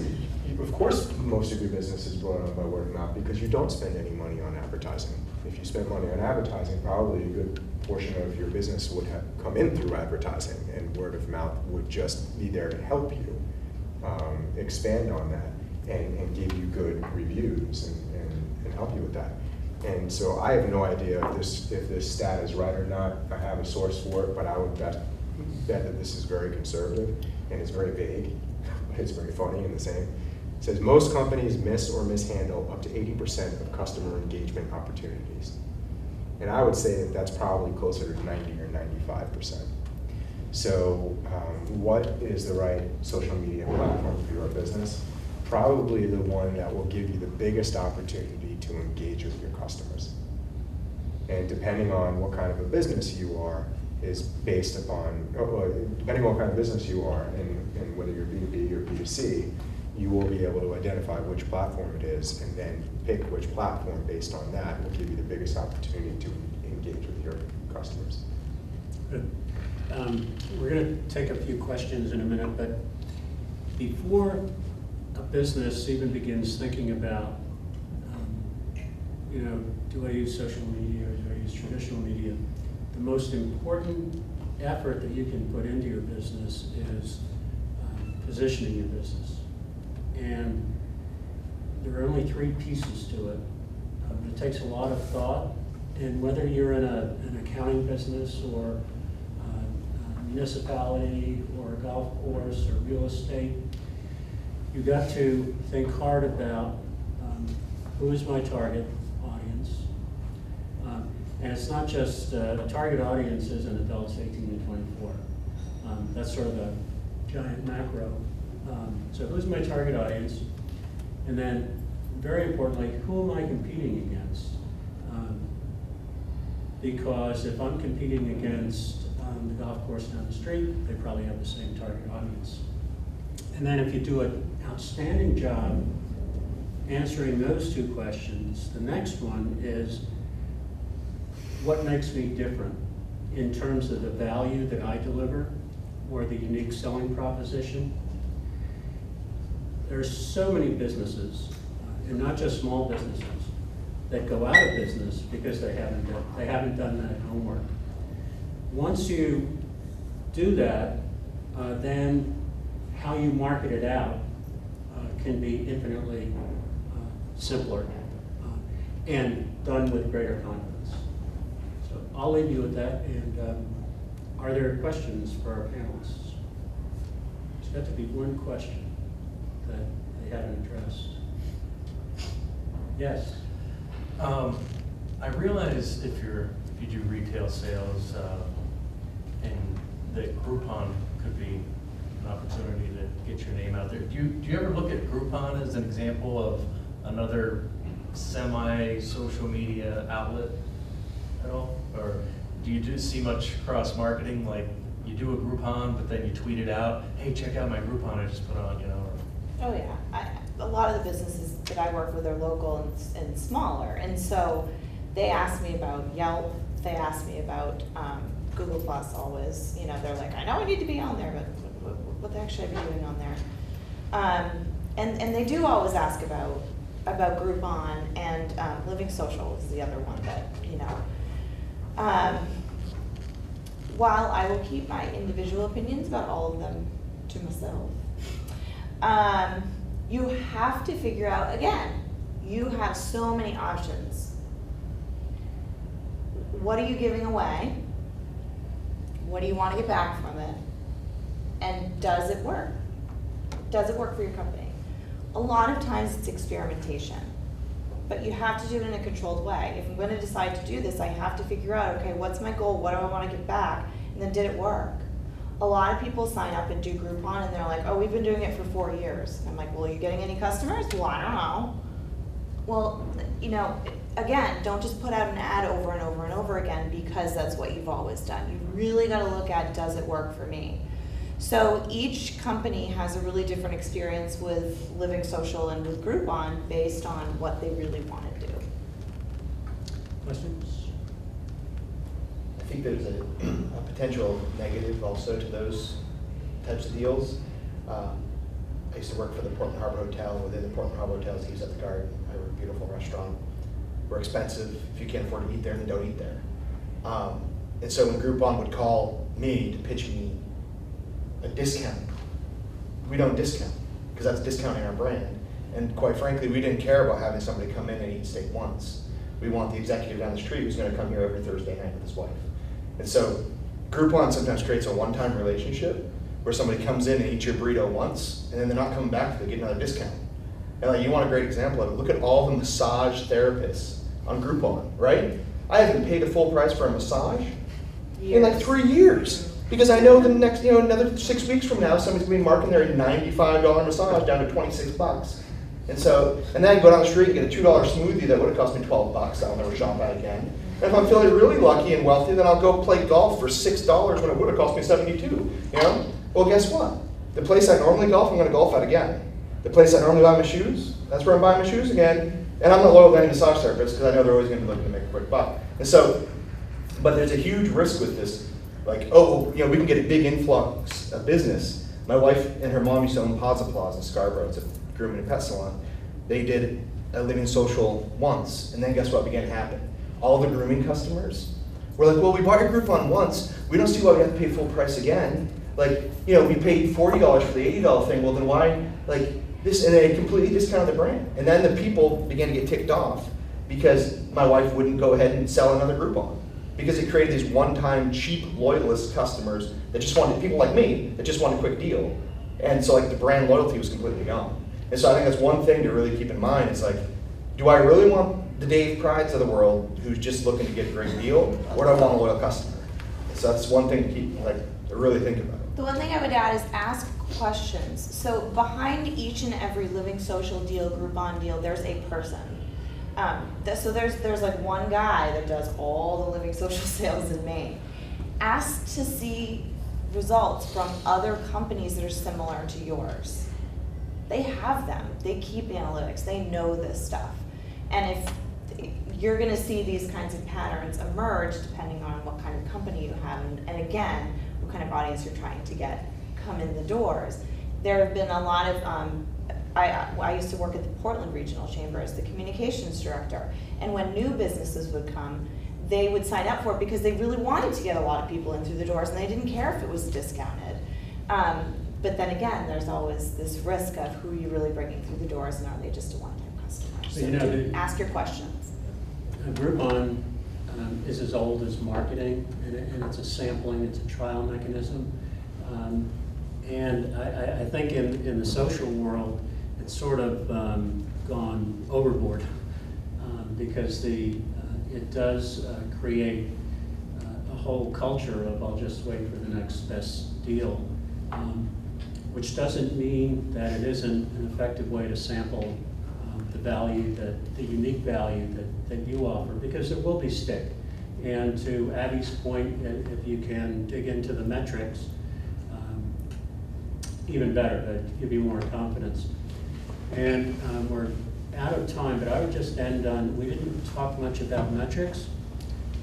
of course most of your business is brought on by word of mouth because you don't spend any money on advertising. If you spend money on advertising, probably a good portion of your business would have come in through advertising, and word of mouth would just be there to help you expand on that and give you good reviews and help you with that. And so I have no idea if this stat is right or not. I have a source for it, but I would bet that this is very conservative and it's very vague, but it's very funny in the same. It says most companies miss or mishandle up to 80% of customer engagement opportunities. And I would say that that's probably closer to 90 or 95%. So what is the right social media platform for your business? Probably the one that will give you the biggest opportunity to engage with your customers. And depending on what kind of a business you are, is based upon, depending on what kind of business you are and whether you're B2B or B2C, you will be able to identify which platform it is and then pick which platform based on that will give you the biggest opportunity to engage with your customers. Good. We're going to take a few questions in a minute, but before a business even begins thinking about, do I use social media or do I use traditional media, the most important effort that you can put into your business is positioning your business. And there are only 3 pieces to it. It takes a lot of thought, and whether you're in an accounting business or a municipality or a golf course or real estate, you got to think hard about who is my target audience. And it's not just, the target audience isn't adults 18 to 24. That's sort of a giant macro. So who's my target audience? And then, very importantly, who am I competing against? Because if I'm competing against the golf course down the street, they probably have the same target audience. And then if you do an outstanding job answering those 2 questions, the next one is, what makes me different in terms of the value that I deliver or the unique selling proposition? There's so many businesses, and not just small businesses, that go out of business because they haven't done that homework. Once you do that, then how you market it out can be infinitely simpler and done with greater confidence. So I'll leave you with that. And are there questions for our panelists? There's got to be one question that they haven't addressed. Yes. I realize if you do retail sales, and that Groupon could be an opportunity to get your name out there. Do you ever look at Groupon as an example of another semi-social media outlet at all? Or do you see much cross-marketing, like you do a Groupon, but then you tweet it out, hey, check out my Groupon I just put on, Oh yeah, a lot of the businesses that I work with are local and smaller, and so they ask me about Yelp, they ask me about Google Plus always, you know, they're like, I know I need to be on there, but what the heck should I be doing on there? And they do always ask about Groupon, and Living Social is the other one that, you know. While I will keep my individual opinions about all of them to myself, you have to figure out, again, you have so many options. What are you giving away? What do you want to get back from it? And does it work? Does it work for your company? A lot of times it's experimentation, but you have to do it in a controlled way. If I'm going to decide to do this, I have to figure out, okay, what's my goal? What do I want to get back? And then did it work? A lot of people sign up and do Groupon and they're like, oh, we've been doing it for 4 years. I'm like, well, are you getting any customers? Well, I don't know. Well, you know, again, don't just put out an ad over and over and over again because that's what you've always done. You really got to look at, does it work for me? So each company has a really different experience with Living Social and with Groupon based on what they really want to do. Questions? I think there's a potential negative also to those types of deals. I used to work for the Portland Harbor Hotel, and within the Portland Harbor Hotel is At the Garden. I work a beautiful restaurant. We're expensive. If you can't afford to eat there, then don't eat there. And so when Groupon would call me to pitch me a discount, we don't discount because that's discounting our brand. And quite frankly, we didn't care about having somebody come in and eat steak once. We want the executive down the street who's going to come here every Thursday night with his wife. And so Groupon sometimes creates a one-time relationship where somebody comes in and eats your burrito once, and then they're not coming back till they get another discount. And like, you want a great example of it, look at all the massage therapists on Groupon, right? I haven't paid a full price for a massage in like 3 years. Because I know the next, another 6 weeks from now, somebody's going to be marking their $95 massage down to $26. And so, and then I can go down the street and get a $2 smoothie that would have cost me $12. I'll never shop at again. And if I'm feeling really lucky and wealthy, then I'll go play golf for $6 when it would have cost me $72. Well, guess what? The place I normally golf, I'm going to golf at again. The place I normally buy my shoes, that's where I'm buying my shoes again. And I'm not loyal to any massage therapist because I know they're always going to be looking to make a quick buck. And so, but there's a huge risk with this. Like, we can get a big influx of business. My wife and her mom used to own Plaza in Scarborough. It's a grooming and pet salon. They did a Living Social once, and then guess what began to happen? All the grooming customers were like, well, we bought your Groupon once. We don't see why we have to pay full price again. Like, we paid $40 for the $80 thing. Well, then why, this? And they completely discounted the brand. And then the people began to get ticked off because my wife wouldn't go ahead and sell another Groupon. Because it created these one-time cheap loyalist customers that just wanted, people like me, that just wanted a quick deal. And so the brand loyalty was completely gone. And so I think that's one thing to really keep in mind is do I really want the Dave Prides of the world who's just looking to get a great deal, or do I want a loyal customer? So that's one thing to keep, to really think about. The one thing I would add is ask questions. So behind each and every Living Social deal, Groupon deal, there's a person. So there's one guy that does all the Living Social sales in Maine. Ask to see results from other companies that are similar to yours. They have them. They keep analytics. They know this stuff. And if you're going to see these kinds of patterns emerge depending on what kind of company you have, and again, what kind of audience you're trying to get come in the doors. There have been a lot of I used to work at the Portland Regional Chamber as the communications director, and when new businesses would come, they would sign up for it because they really wanted to get a lot of people in through the doors, and they didn't care if it was discounted. But then again, there's always this risk of who you're really bringing through the doors, and are they just a one-time customer? So ask your questions. Groupon is as old as marketing, and it's a sampling, it's a trial mechanism. And I think in the social world, it's sort of gone overboard because it does create a whole culture of I'll just wait for the next best deal, which doesn't mean that it isn't an effective way to sample the value, the unique value that you offer, because there will be stick. And to Abby's point, if you can dig into the metrics, even better, that give you more confidence. And we're out of time, but I would just end on, we didn't talk much about metrics,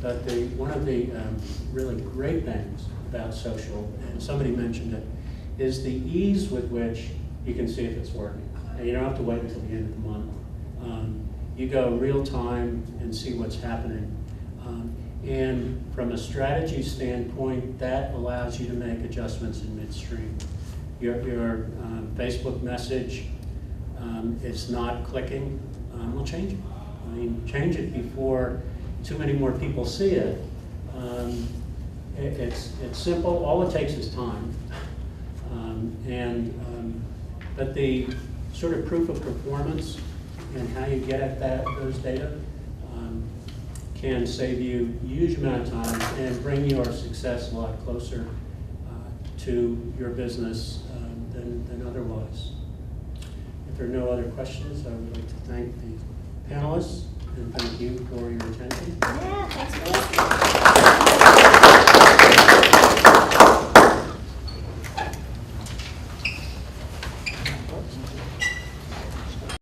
But one of the really great things about social, and somebody mentioned it, is the ease with which you can see if it's working. And you don't have to wait until the end of the month. You go real time and see what's happening. And from a strategy standpoint, that allows you to make adjustments in midstream. Your Facebook message is not clicking, well, change it. I mean, change it before too many more people see it. It's simple, all it takes is time. But the sort of proof of performance and how you get at those data can save you a huge amount of time and bring your success a lot closer to your business than otherwise. If there are no other questions, I would like to thank the panelists and thank you for your attention.